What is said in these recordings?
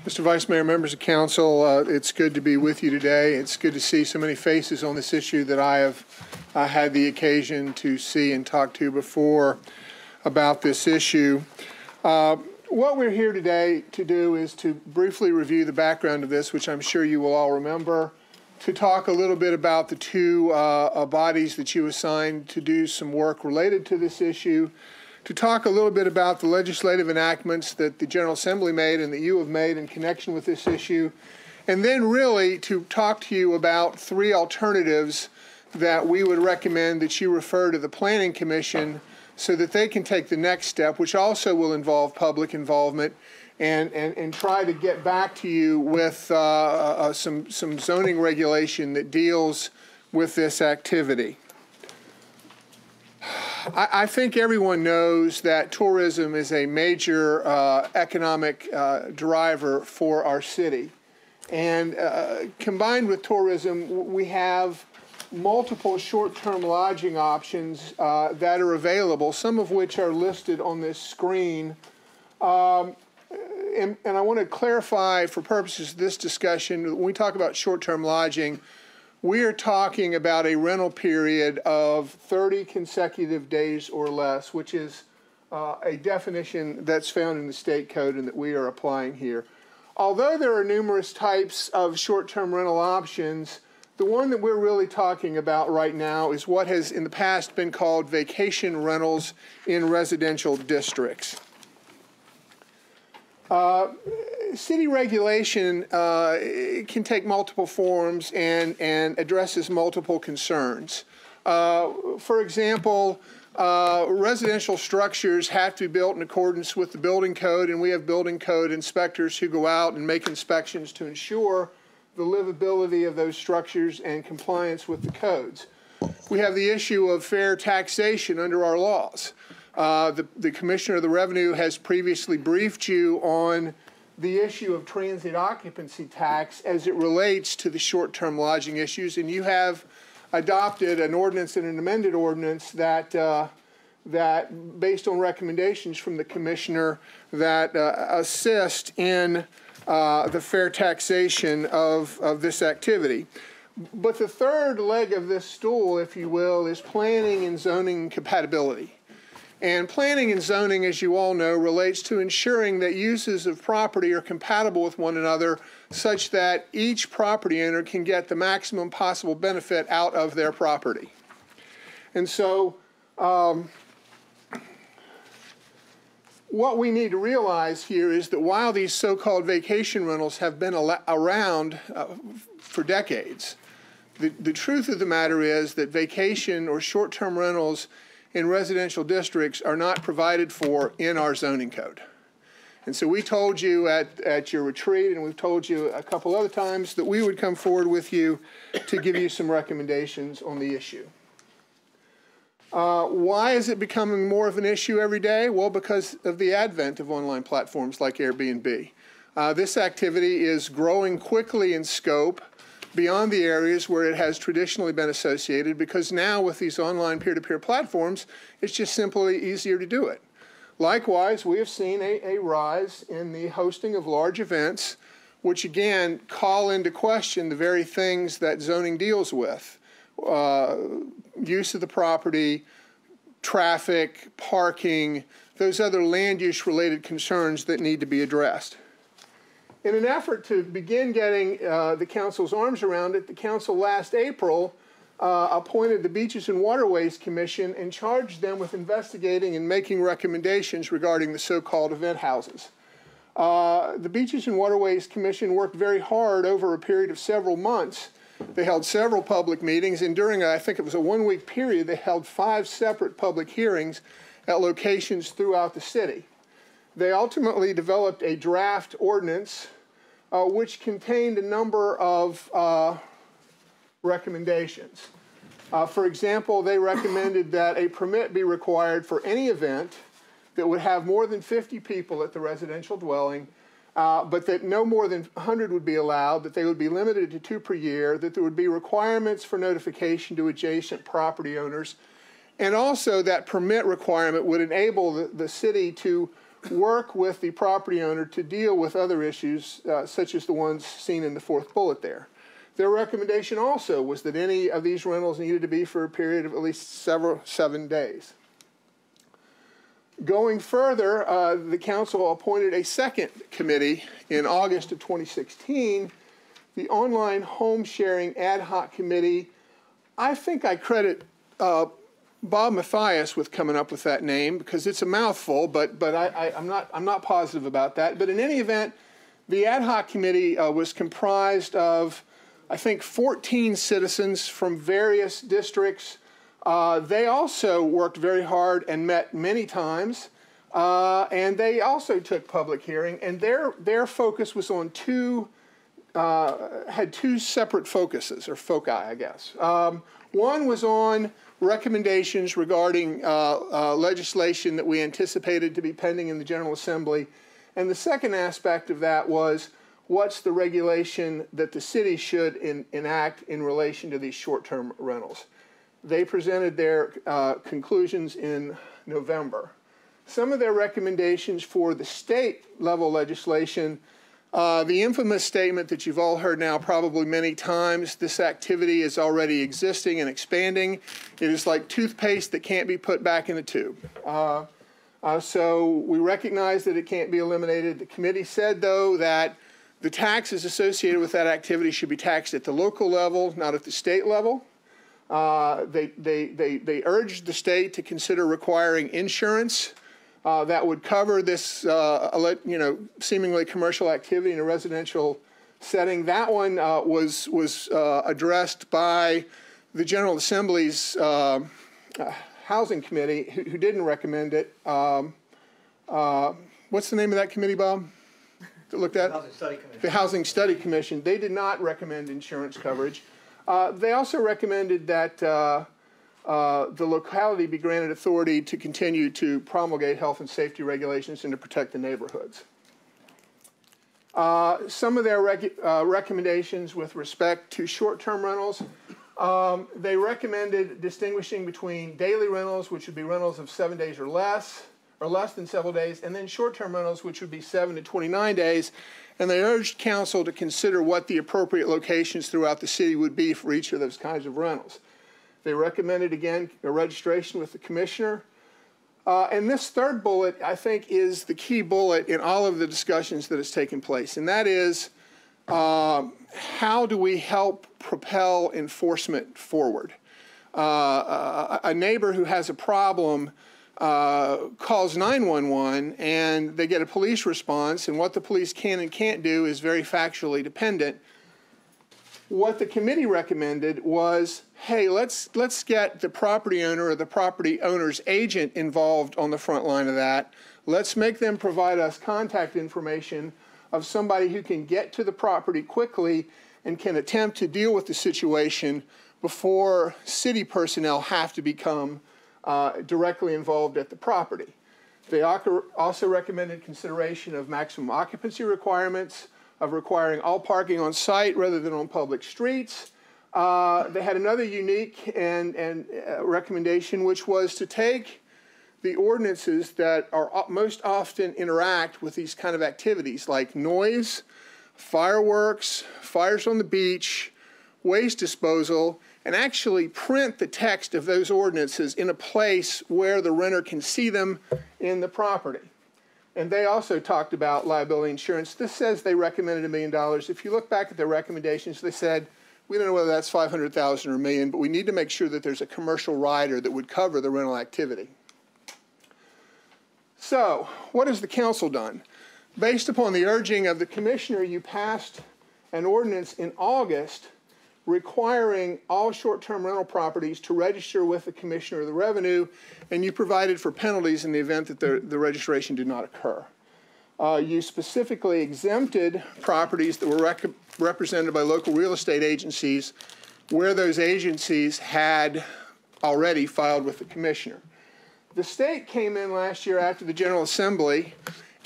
Mr. Vice Mayor, members of council, it's good to be with you today. It's good to see so many faces on this issue that I have had the occasion to see and talk to before about this issue. What we're here today to do is to briefly review the background of this, which I'm sure you will all remember, to talk a little bit about the two bodies that you assigned to do some work related to this issue, to talk a little bit about the legislative enactments that the General Assembly made and that you have made in connection with this issue, and then really to talk to you about three alternatives that we would recommend that you refer to the Planning Commission so that they can take the next step, which also will involve public involvement, and try to get back to you with some zoning regulation that deals with this activity. I think everyone knows that tourism is a major economic driver for our city. And combined with tourism, we have multiple short-term lodging options that are available, some of which are listed on this screen. And I want to clarify for purposes of this discussion, when we talk about short-term lodging, we are talking about a rental period of 30 consecutive days or less, which is a definition that's found in the state code and that we are applying here. Although there are numerous types of short-term rental options, the one that we're really talking about right now is what has in the past been called vacation rentals in residential districts. City regulation can take multiple forms and addresses multiple concerns. For example, residential structures have to be built in accordance with the building code, and we have building code inspectors who go out and make inspections to ensure the livability of those structures and compliance with the codes. We have the issue of fair taxation under our laws. The Commissioner of the Revenue has previously briefed you on the issue of transient occupancy tax as it relates to the short-term lodging issues, and you have adopted an ordinance and an amended ordinance that, based on recommendations from the Commissioner, that assist in the fair taxation of this activity. But the third leg of this stool, if you will, is planning and zoning compatibility. And planning and zoning, as you all know, relates to ensuring that uses of property are compatible with one another such that each property owner can get the maximum possible benefit out of their property. And so what we need to realize here is that while these so-called vacation rentals have been around for decades, the truth of the matter is that vacation or short-term rentals in residential districts are not provided for in our zoning code. And so we told you at your retreat, and we've told you a couple other times, that we would come forward with you to give you some recommendations on the issue. Why is it becoming more of an issue every day? Well, because of the advent of online platforms like Airbnb. This activity is growing quickly in scope beyond the areas where it has traditionally been associated, because now with these online peer-to-peer platforms, it's just simply easier to do it. Likewise, we have seen a rise in the hosting of large events, which again call into question the very things that zoning deals with. Use of the property, traffic, parking, those other land use related concerns that need to be addressed. In an effort to begin getting the council's arms around it, the council last April appointed the Beaches and Waterways Commission and charged them with investigating and making recommendations regarding the so-called event houses. The Beaches and Waterways Commission worked very hard over a period of several months. They held several public meetings, and during, I think it was a one-week period, they held 5 separate public hearings at locations throughout the city. They ultimately developed a draft ordinance which contained a number of recommendations. For example, they recommended that a permit be required for any event that would have more than 50 people at the residential dwelling, but that no more than 100 would be allowed, that they would be limited to 2 per year, that there would be requirements for notification to adjacent property owners, and also that permit requirement would enable the city to work with the property owner to deal with other issues such as the ones seen in the fourth bullet there. Their recommendation also was that any of these rentals needed to be for a period of at least 7 days. Going further, the council appointed a second committee in August of 2016, the Online Home Sharing Ad Hoc Committee. I think I credit Bob Mathias with coming up with that name because it's a mouthful, but I'm not positive about that. But in any event, the ad hoc committee was comprised of, I think, 14 citizens from various districts. They also worked very hard and met many times, and they also took public hearing. And their focus was on had two separate focuses, or foci, I guess. One was on recommendations regarding legislation that we anticipated to be pending in the General Assembly. And the second aspect of that was, what's the regulation that the city should enact in relation to these short-term rentals? They presented their conclusions in November. Some of their recommendations for the state-level legislation, the infamous statement that you've all heard now probably many times, this activity is already existing and expanding. It is like toothpaste that can't be put back in the tube. So we recognize that it can't be eliminated. The committee said, though, that the taxes associated with that activity should be taxed at the local level, not at the state level. They urged the state to consider requiring insurance that would cover this, seemingly commercial activity in a residential setting. That one was addressed by the General Assembly's Housing Committee, who didn't recommend it. What's the name of that committee, Bob? That looked at? Housing Study Commission. The Housing Study Commission. They did not recommend insurance coverage. They also recommended that the locality be granted authority to continue to promulgate health and safety regulations and to protect the neighborhoods. Some of their recommendations with respect to short-term rentals, they recommended distinguishing between daily rentals, which would be rentals of 7 days or less than several days, and then short-term rentals, which would be 7 to 29 days. And they urged council to consider what the appropriate locations throughout the city would be for each of those kinds of rentals. They recommended, again, a registration with the commissioner. And this third bullet, I think, is the key bullet in all of the discussions that has taken place. And that is, how do we help propel enforcement forward? A neighbor who has a problem calls 911 and they get a police response, and what the police can and can't do is very factually dependent. What the committee recommended was, hey, let's get the property owner or the property owner's agent involved on the front line of that. Let's make them provide us contact information of somebody who can get to the property quickly and can attempt to deal with the situation before city personnel have to become directly involved at the property. They also recommended consideration of maximum occupancy requirements, of requiring all parking on site rather than on public streets. They had another unique and recommendation, which was to take the ordinances that are most often interact with these kind of activities, like noise, fireworks, fires on the beach, waste disposal, and actually print the text of those ordinances in a place where the renter can see them in the property. And they also talked about liability insurance. This says they recommended $1 million. If you look back at their recommendations, they said, we don't know whether that's $500,000 or $1 million, but we need to make sure that there's a commercial rider that would cover the rental activity. So, what has the council done? Based upon the urging of the commissioner, you passed an ordinance in August requiring all short-term rental properties to register with the Commissioner of the Revenue, and you provided for penalties in the event that the registration did not occur. You specifically exempted properties that were represented by local real estate agencies where those agencies had already filed with the Commissioner. The state came in last year after the General Assembly,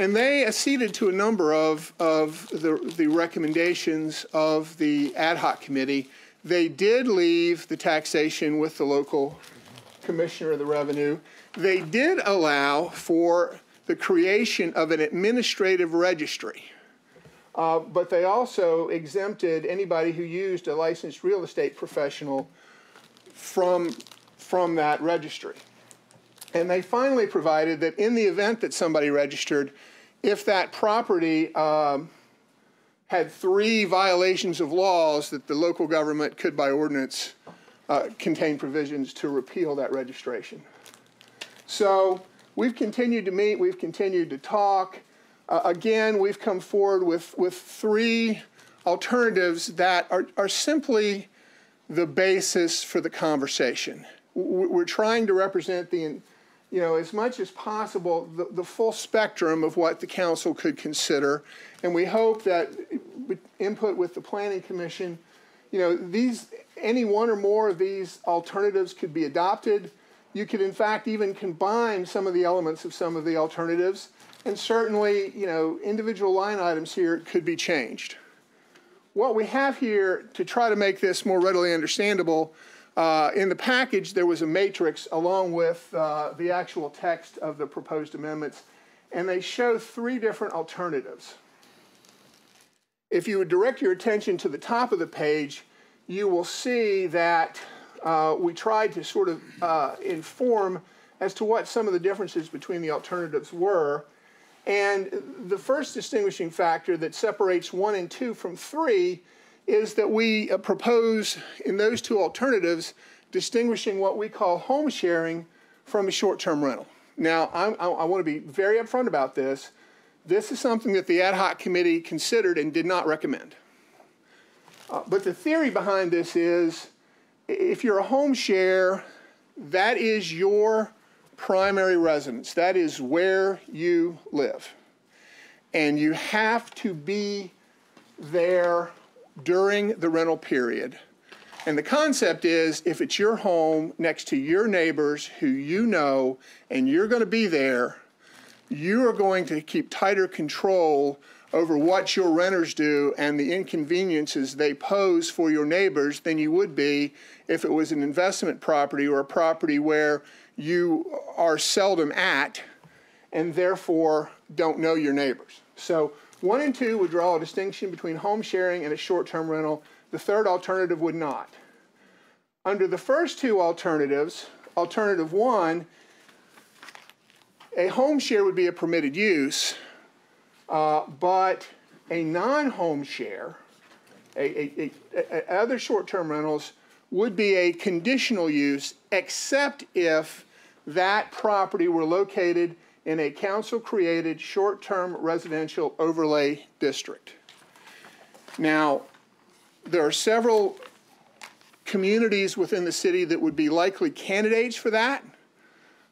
and they acceded to a number of the recommendations of the ad hoc committee. They did leave the taxation with the local Commissioner of the Revenue. They did allow for the creation of an administrative registry. But they also exempted anybody who used a licensed real estate professional from that registry. And they finally provided that in the event that somebody registered, if that property had 3 violations of laws, that the local government could, by ordinance, contain provisions to repeal that registration. So we've continued to meet, we've continued to talk. Again, we've come forward with 3 alternatives that are simply the basis for the conversation. We're trying to represent as much as possible, the full spectrum of what the council could consider. And we hope that with input with the Planning Commission, any one or more of these alternatives could be adopted. You could, in fact, even combine some of the elements of some of the alternatives. And certainly, individual line items here could be changed. What we have here, to try to make this more readily understandable, in the package there was a matrix along with the actual text of the proposed amendments, and they show 3 different alternatives. If you would direct your attention to the top of the page, you will see that we tried to sort of inform as to what some of the differences between the alternatives were. And the first distinguishing factor that separates 1 and 2 from 3 is that we propose in those 2 alternatives distinguishing what we call home sharing from a short-term rental. Now, I want to be very upfront about this. This is something that the ad hoc committee considered and did not recommend. But the theory behind this is if you're a home share, that is your primary residence. That is where you live. And you have to be there during the rental period. And the concept is if it's your home next to your neighbors who you know and you're going to be there, you are going to keep tighter control over what your renters do and the inconveniences they pose for your neighbors than you would be if it was an investment property or a property where you are seldom at and therefore don't know your neighbors. So 1 and 2 would draw a distinction between home sharing and a short-term rental. The third alternative would not. Under the first 2 alternatives, alternative 1, a home share would be a permitted use, but a non-home share, other short-term rentals, would be a conditional use except if that property were located in a council-created short-term residential overlay district. Now, there are several communities within the city that would be likely candidates for that,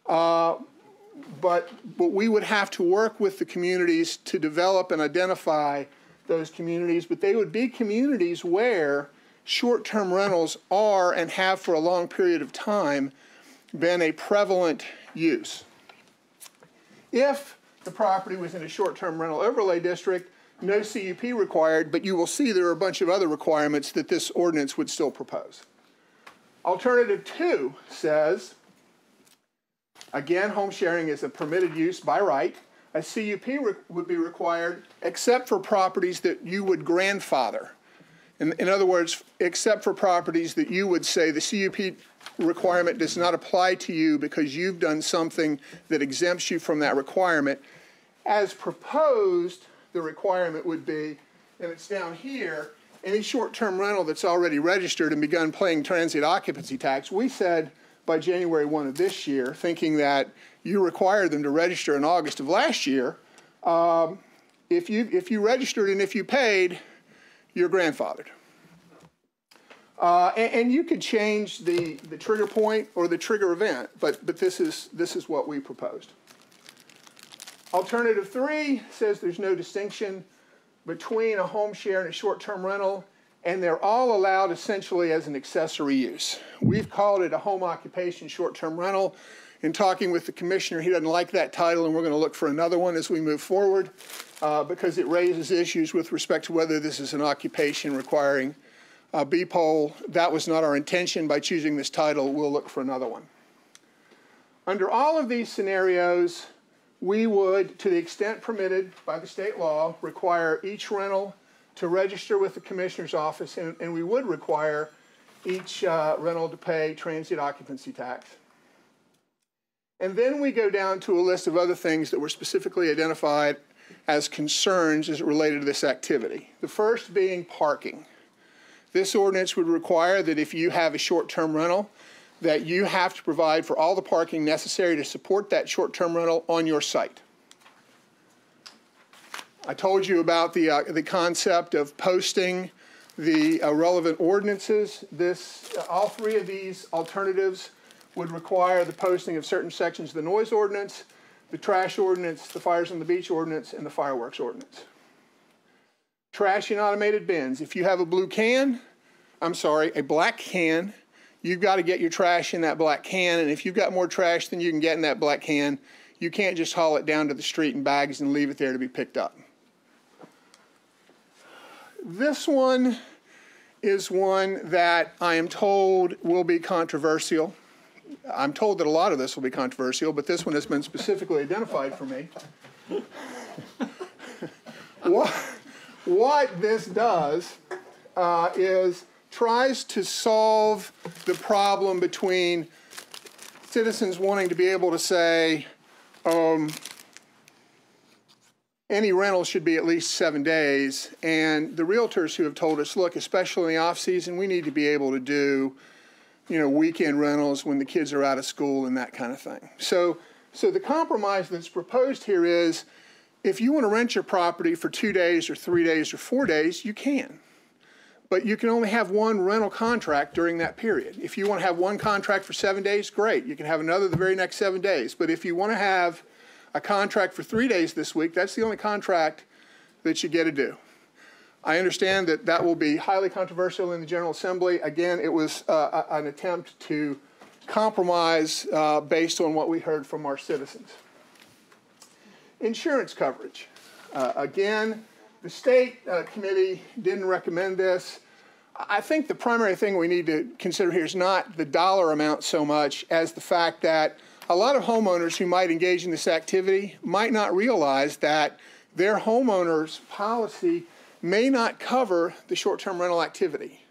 but we would have to work with the communities to develop and identify those communities, but they would be communities where short-term rentals are and have for a long period of time been a prevalent use. If the property was in a short-term rental overlay district, no CUP required, but you will see there are a bunch of other requirements that this ordinance would still propose. Alternative 2 says, again, home sharing is a permitted use by right. A CUP would be required except for properties that you would grandfather. In other words, except for properties that you would say the CUP requirement does not apply to you because you've done something that exempts you from that requirement. As proposed, the requirement would be, and it's down here, any short-term rental that's already registered and begun paying transient occupancy tax. We said by January 1 of this year, thinking that you required them to register in August of last year, if you registered and if you paid, you're grandfathered. And you could change the trigger point or the trigger event, but this is what we proposed. Alternative 3 says there's no distinction between a home share and a short-term rental, and they're all allowed essentially as an accessory use. We've called it a home occupation short-term rental. In talking with the commissioner, he doesn't like that title, and we're going to look for another one as we move forward because it raises issues with respect to whether this is an occupation requiring B-pole. That was not our intention. By choosing this title, we'll look for another one. Under all of these scenarios, we would, to the extent permitted by the state law, require each rental to register with the commissioner's office, and we would require each rental to pay transient occupancy tax. And then we go down to a list of other things that were specifically identified as concerns as it related to this activity. The first being parking. This ordinance would require that if you have a short-term rental, that you have to provide for all the parking necessary to support that short-term rental on your site. I told you about the concept of posting the relevant ordinances. All three of these alternatives would require the posting of certain sections of the noise ordinance, the trash ordinance, the fires on the beach ordinance, and the fireworks ordinance. Trash in automated bins. If you have a black can, you've got to get your trash in that black can, and if you've got more trash than you can get in that black can, you can't just haul it down to the street in bags and leave it there to be picked up. This one is one that I am told will be controversial. I'm told that a lot of this will be controversial, but this one has been specifically identified for me. What this does is tries to solve the problem between citizens wanting to be able to say any rental should be at least 7 days, and the realtors who have told us, look, especially in the off-season, we need to be able to do weekend rentals when the kids are out of school and that kind of thing. So the compromise that's proposed here is if you want to rent your property for 2 days or 3 days or 4 days, you can. But you can only have one rental contract during that period. If you want to have one contract for 7 days, great. You can have another the very next 7 days. But if you want to have a contract for 3 days this week, that's the only contract that you get to do. I understand that that will be highly controversial in the General Assembly. Again, it was an attempt to compromise based on what we heard from our citizens. Insurance coverage. Again, the state committee didn't recommend this. I think the primary thing we need to consider here is not the dollar amount so much as the fact that a lot of homeowners who might engage in this activity might not realize that their homeowner's policy may not cover the short-term rental activity.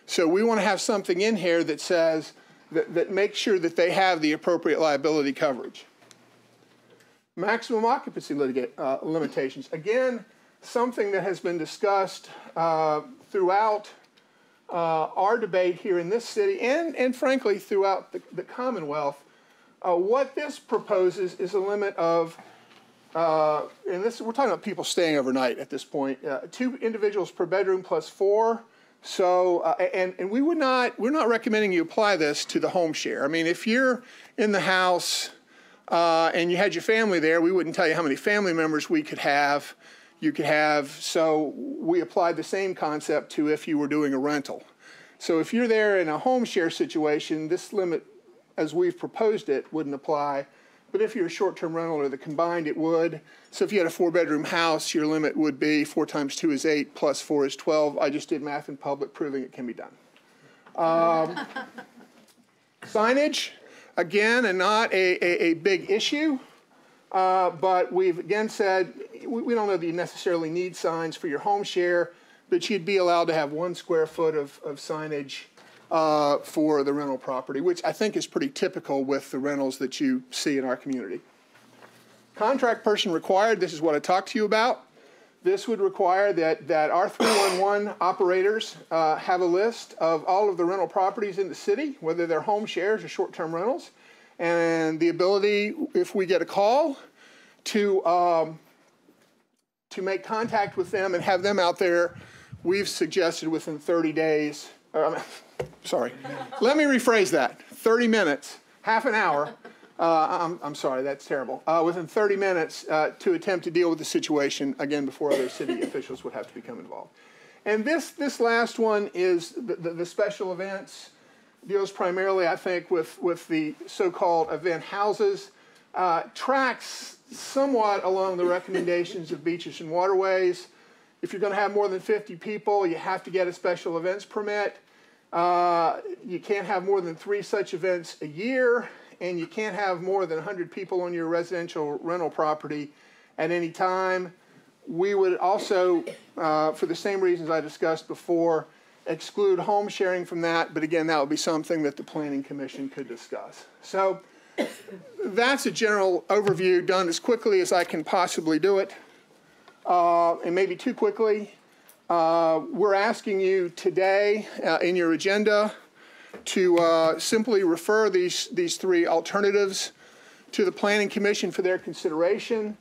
So we want to have something in here that says, that makes sure that they have the appropriate liability coverage. Maximum occupancy limitations. Again, something that has been discussed throughout our debate here in this city and frankly throughout the Commonwealth. What this proposes is a limit of and we're talking about people staying overnight at this point. 2 individuals per bedroom plus 4. So, and we're not recommending you apply this to the home share. I mean, if you're in the house and you had your family there, we wouldn't tell you how many family members you could have. So we applied the same concept to if you were doing a rental. So if you're there in a home share situation, this limit, as we've proposed it, wouldn't apply. But if you're a short-term rental or the combined, it would. So if you had a 4-bedroom house, your limit would be 4 times 2 is 8 plus 4 is 12. I just did math in public proving it can be done. Signage, again, and not a big issue. But we've again said we don't know that you necessarily need signs for your home share, but you'd be allowed to have 1 square foot of signage for the rental property, which I think is pretty typical with the rentals that you see in our community. Contract person required, this is what I talked to you about. This would require that our 311 operators have a list of all of the rental properties in the city, whether they're home shares or short-term rentals, and the ability, if we get a call, to make contact with them and have them out there. We've suggested within 30 days, sorry, let me rephrase that. 30 minutes, half an hour. I'm sorry, that's terrible. Within 30 minutes to attempt to deal with the situation, again, before other city officials would have to become involved. And this last one is the special events. Deals primarily, I think, with the so-called event houses. Tracks somewhat along the recommendations of beaches and waterways. If you're going to have more than 50 people, you have to get a special events permit. You can't have more than 3 such events a year, and you can't have more than 100 people on your residential rental property at any time. We would also, for the same reasons I discussed before, exclude home sharing from that, but again, that would be something that the Planning Commission could discuss. So that's a general overview done as quickly as I can possibly do it, and maybe too quickly. We're asking you today in your agenda to simply refer these three alternatives to the Planning Commission for their consideration.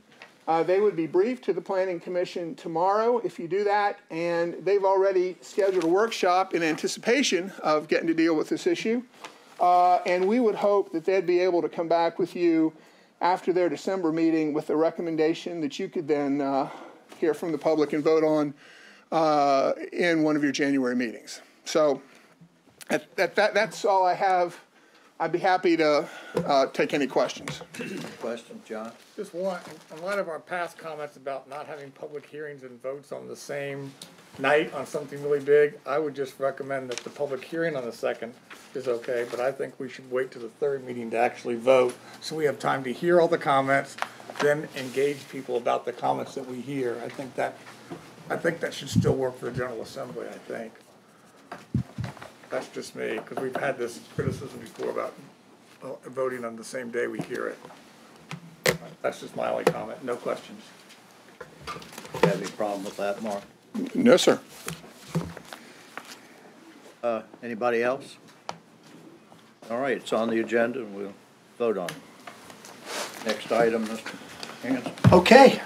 They would be briefed to the Planning Commission tomorrow if you do that, and they've already scheduled a workshop in anticipation of getting to deal with this issue. And we would hope that they'd be able to come back with you after their December meeting with a recommendation that you could then hear from the public and vote on in one of your January meetings. So that's all I have. I'd be happy to take any questions. Question, John? Just one, in light of our past comments about not having public hearings and votes on the same night on something really big, I would just recommend that the public hearing on the 2nd is okay, but I think we should wait to the 3rd meeting to actually vote, so we have time to hear all the comments, then engage people about the comments that we hear. I think that should still work for the General Assembly, I think. That's just me, because we've had this criticism before about voting on the same day we hear it. That's just my only comment. No questions. Do you have any problem with that, Mark? No, sir. Anybody else? All right, it's on the agenda, and we'll vote on it. Next item, Mr. Hanson. Okay.